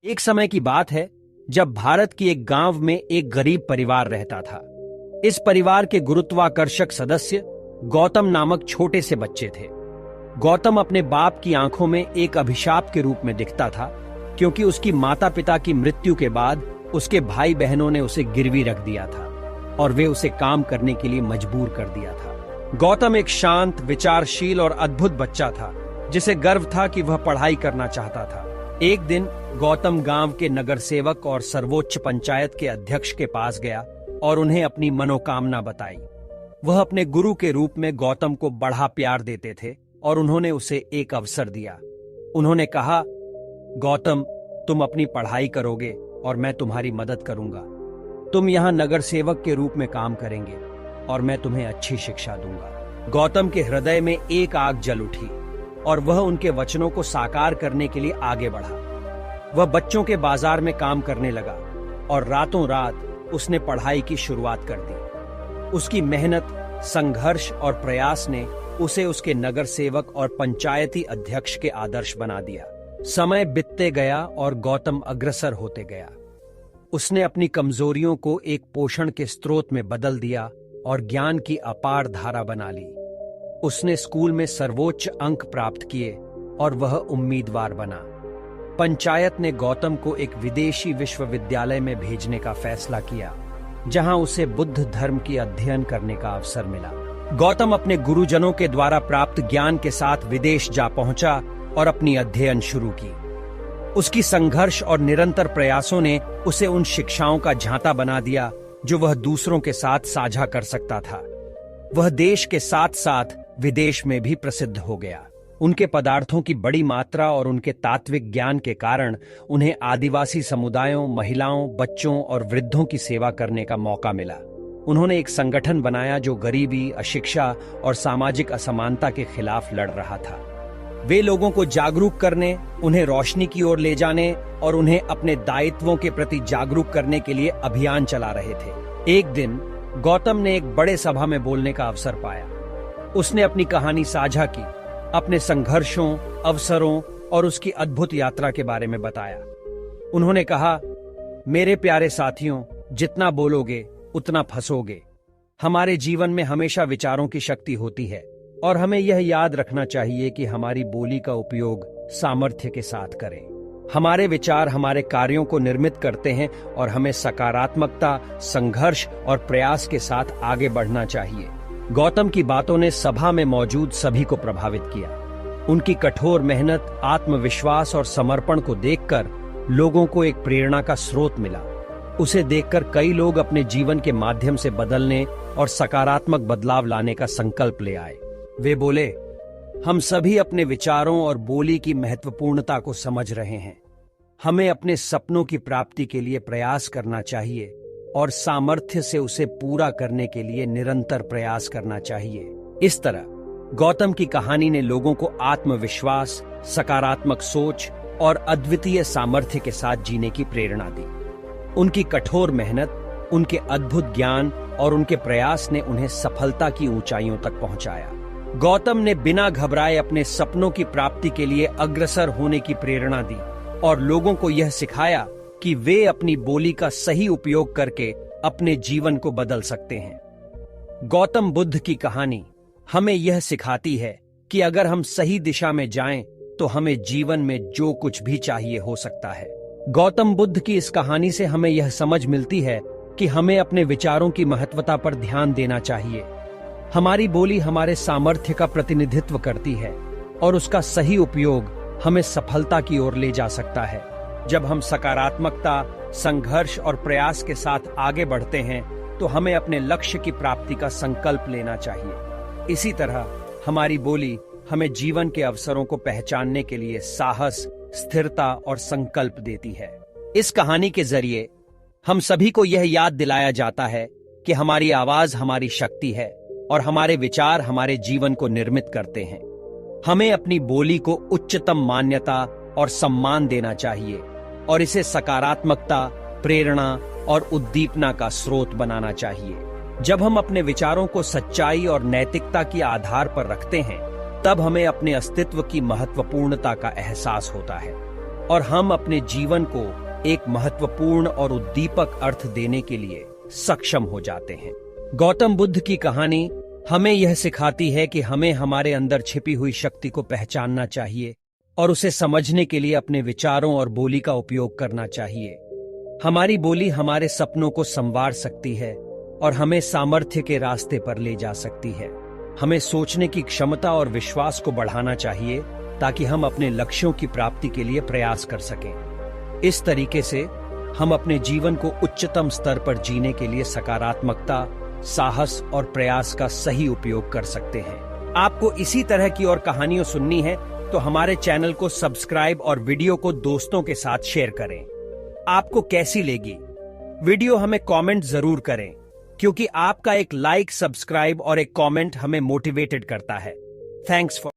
एक समय की बात है जब भारत की एक गांव में एक गरीब परिवार रहता था। इस परिवार के गुरुत्वाकर्षक सदस्य गौतम नामक छोटे से बच्चे थे। गौतम अपने बाप की आंखों में एक अभिशाप के रूप में दिखता था, क्योंकि उसकी माता पिता की मृत्यु के बाद उसके भाई बहनों ने उसे गिरवी रख दिया था और वे उसे काम करने के लिए मजबूर कर दिया था। गौतम एक शांत, विचारशील और अद्भुत बच्चा था, जिसे गर्व था कि वह पढ़ाई करना चाहता था। एक दिन गौतम गांव के नगर सेवक और सर्वोच्च पंचायत के अध्यक्ष के पास गया और उन्हें अपनी मनोकामना बताई। वह अपने गुरु के रूप में गौतम को बड़ा प्यार देते थे और उन्होंने उसे एक अवसर दिया। उन्होंने कहा, गौतम, तुम अपनी पढ़ाई करोगे और मैं तुम्हारी मदद करूंगा। तुम यहाँ नगर सेवक के रूप में काम करेंगे और मैं तुम्हें अच्छी शिक्षा दूंगा। गौतम के हृदय में एक आग जल उठी और वह उनके वचनों को साकार करने के लिए आगे बढ़ा। वह बच्चों के बाजार में काम करने लगा और रातों रात उसने पढ़ाई की शुरुआत कर दी। उसकी मेहनत, संघर्ष और प्रयास ने उसे उसके नगर सेवक और पंचायती अध्यक्ष के आदर्श बना दिया। समय बीतते गया और गौतम अग्रसर होते गया। उसने अपनी कमजोरियों को एक पोषण के स्रोत में बदल दिया और ज्ञान की अपार धारा बना ली। उसने स्कूल में सर्वोच्च अंक प्राप्त किए और वह उम्मीदवार बना। पंचायत ने गौतम को एक विदेशी विश्वविद्यालय में भेजने का फैसला किया, जहां उसे बुद्ध धर्म की अध्ययन करने का अवसर मिला। गौतम अपने गुरुजनों के द्वारा प्राप्त ज्ञान के साथ विदेश जा पहुंचा और अपनी अध्ययन शुरू की। उसकी संघर्ष और निरंतर प्रयासों ने उसे उन शिक्षाओं का झांता बना दिया जो वह दूसरों के साथ साझा कर सकता था। वह देश के साथ साथ विदेश में भी प्रसिद्ध हो गया। उनके पदार्थों की बड़ी मात्रा और उनके तात्विक ज्ञान के कारण उन्हें आदिवासी समुदायों, महिलाओं, बच्चों और वृद्धों की सेवा करने का मौका मिला। उन्होंने एक संगठन बनाया जो गरीबी, अशिक्षा और सामाजिक असमानता के खिलाफ लड़ रहा था। वे लोगों को जागरूक करने, उन्हें रोशनी की ओर ले जाने और उन्हें अपने दायित्वों के प्रति जागरूक करने के लिए अभियान चला रहे थे। एक दिन गौतम ने एक बड़े सभा में बोलने का अवसर पाया। उसने अपनी कहानी साझा की, अपने संघर्षों, अवसरों और उसकी अद्भुत यात्रा के बारे में बताया। उन्होंने कहा, मेरे प्यारे साथियों, जितना बोलोगे उतना फंसोगे। हमारे जीवन में हमेशा विचारों की शक्ति होती है और हमें यह याद रखना चाहिए कि हमारी बोली का उपयोग सामर्थ्य के साथ करें। हमारे विचार हमारे कार्यों को निर्मित करते हैं और हमें सकारात्मकता, संघर्ष और प्रयास के साथ आगे बढ़ना चाहिए। गौतम की बातों ने सभा में मौजूद सभी को प्रभावित किया। उनकी कठोर मेहनत, आत्मविश्वास और समर्पण को देखकर लोगों को एक प्रेरणा का स्रोत मिला। उसे देखकर कई लोग अपने जीवन के माध्यम से बदलने और सकारात्मक बदलाव लाने का संकल्प ले आए। वे बोले, हम सभी अपने विचारों और बोली की महत्वपूर्णता को समझ रहे हैं। हमें अपने सपनों की प्राप्ति के लिए प्रयास करना चाहिए और सामर्थ्य से उसे पूरा करने के लिए निरंतर प्रयास करना चाहिए। इस तरह गौतम की कहानी ने लोगों को आत्मविश्वास, सकारात्मक सोच और अद्वितीय सामर्थ्य के साथ जीने की प्रेरणा दी। उनकी कठोर मेहनत, उनके अद्भुत ज्ञान और उनके प्रयास ने उन्हें सफलता की ऊंचाइयों तक पहुंचाया। गौतम ने बिना घबराए अपने सपनों की प्राप्ति के लिए अग्रसर होने की प्रेरणा दी और लोगों को यह सिखाया कि वे अपनी बोली का सही उपयोग करके अपने जीवन को बदल सकते हैं। गौतम बुद्ध की कहानी हमें यह सिखाती है कि अगर हम सही दिशा में जाएं तो हमें जीवन में जो कुछ भी चाहिए हो सकता है। गौतम बुद्ध की इस कहानी से हमें यह समझ मिलती है कि हमें अपने विचारों की महत्वता पर ध्यान देना चाहिए। हमारी बोली हमारे सामर्थ्य का प्रतिनिधित्व करती है और उसका सही उपयोग हमें सफलता की ओर ले जा सकता है। जब हम सकारात्मकता, संघर्ष और प्रयास के साथ आगे बढ़ते हैं तो हमें अपने लक्ष्य की प्राप्ति का संकल्प लेना चाहिए। इसी तरह हमारी बोली हमें जीवन के अवसरों को पहचानने के लिए साहस, स्थिरता और संकल्प देती है। इस कहानी के जरिए हम सभी को यह याद दिलाया जाता है कि हमारी आवाज हमारी शक्ति है और हमारे विचार हमारे जीवन को निर्मित करते हैं। हमें अपनी बोली को उच्चतम मान्यता और सम्मान देना चाहिए और इसे सकारात्मकता, प्रेरणा और उद्दीपना का स्रोत बनाना चाहिए। जब हम अपने विचारों को सच्चाई और नैतिकता के आधार पर रखते हैं, तब हमें अपने अस्तित्व की महत्वपूर्णता का एहसास होता है। और हम अपने जीवन को एक महत्वपूर्ण और उद्दीपक अर्थ देने के लिए सक्षम हो जाते हैं। गौतम बुद्ध की कहानी हमें यह सिखाती है कि हमें हमारे अंदर छिपी हुई शक्ति को पहचानना चाहिए और उसे समझने के लिए अपने विचारों और बोली का उपयोग करना चाहिए। हमारी बोली हमारे सपनों को संवार सकती है और हमें सामर्थ्य के रास्ते पर ले जा सकती है। हमें सोचने की क्षमता और विश्वास को बढ़ाना चाहिए ताकि हम अपने लक्ष्यों की प्राप्ति के लिए प्रयास कर सकें। इस तरीके से हम अपने जीवन को उच्चतम स्तर पर जीने के लिए सकारात्मकता, साहस और प्रयास का सही उपयोग कर सकते हैं। आपको इसी तरह की और कहानियां सुननी है तो हमारे चैनल को सब्सक्राइब और वीडियो को दोस्तों के साथ शेयर करें। आपको कैसी लगी वीडियो हमें कमेंट जरूर करें, क्योंकि आपका एक लाइक, सब्सक्राइब और एक कमेंट हमें मोटिवेटेड करता है। Thanks for